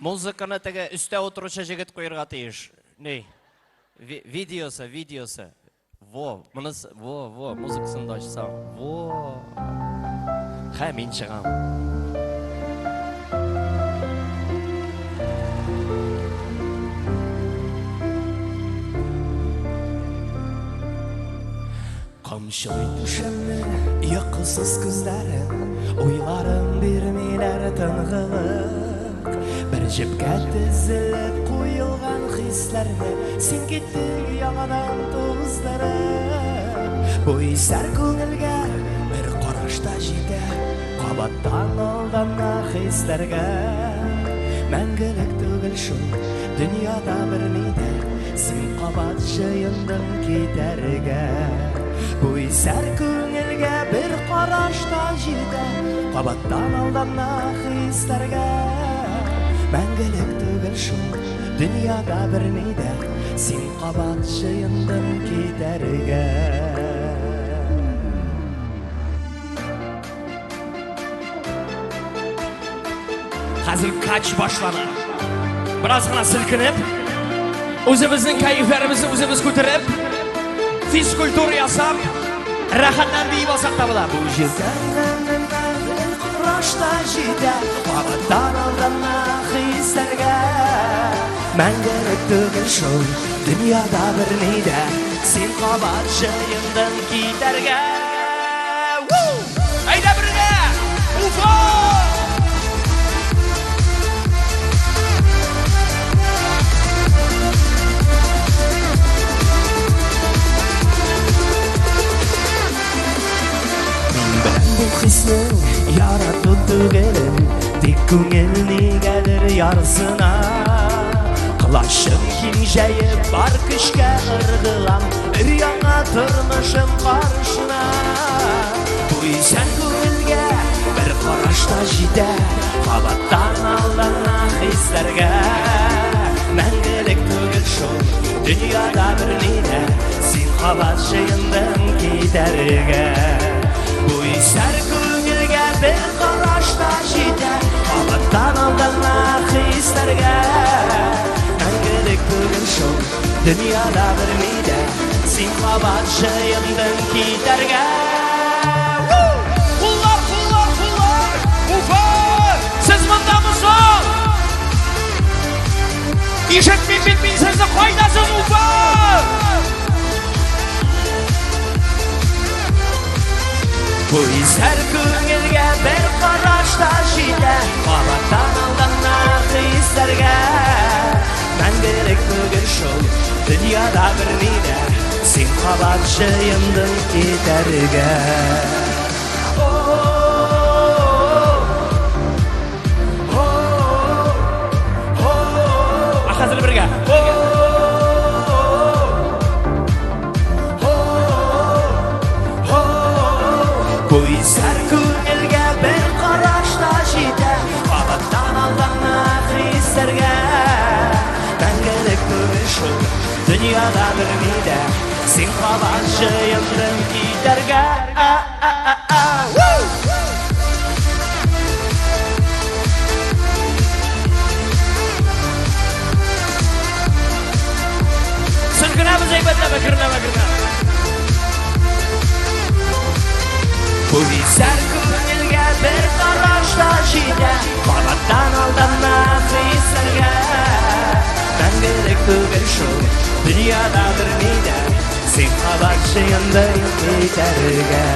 Музыканы теге үстә отыручы җегет куярга тиеш. Не? Видеосы. Во, мунысы, во, музыкасын да ачсаң. Во. Ха, мин чыгам. Камшылый түшәмне, йокысыз күзләрем, уйларым бирмиләр тынгылык. Бер җепкә тезелеп куелган хисләрне, син киттең яңадан туздырып. Бу исәр күңелгә бер карашта җитә, кабаттан алдана хисләргә. Мәңгелек түгел шул, дөньяда бер мидә, син кабат җыендың китәргә. Бу исәр күңелгә бер карашта җитә, кабаттан алдана хисләргә. Мәңгелек түгел шул, дөньяда бер мидә, син кабат җыендың китәргә. Хәзер кач башлана. Бераз гына силкенеп, үзебезнең кайфларыбызны үзебез күтәреп, физкультура ясап, рәхәтләнеп дип алсак та була. Бу җирдән карашта җитә, кабаттан алдана хисләргә. Мәңгелек түгел шул, дөньяда бер мидә, син кабат җыендың китәргә. Әйдә бергә! Уфа! Бу хисне ярату түгелем, тик күңел нигәдер ярсына. Кылачым киңҗәеп бар көчкә ыргылам, яңа тормышым каршына. Бу исән күңелгә бер карашта җитә, кабаттан алдана хисләргә. Мәңгелек түгел шул, дөньяда бер мидә, син кабат җыендың китәргә. Бу исәр күңелгә бер карашта җитә, кабаттан алдана хисләргә. Мәңгелек түгел шул, дөньяда бер мидә, син кабат җыендың китәргә. Куллар! Уфа! Сез мондамысыз? Ишетмим бит мин сезне, кайдасыз, Уфа? Бу исәр күңелгә бер карашта җитә, кабаттан алдана хисләргә. Мәңгелек түгел шул, дөньяда бер мидә, син кабат җыендың китәргә. Хәзер бергә. Бу исәр күңелгә бер карашта җитә, кабаттан алдана хисләргә. Мәңгелек түгел шул, дөньяда бер мидә, син кабат җыендың китәргә. Силкенәбез әйбәтләп, гөрләмә. Бу исәр күңелгә бер карашта җитә, кабаттан алдана хисләргә. Мәңгелек түгел шул, дөньяда бер мидә, син кабат җыендың китәргә.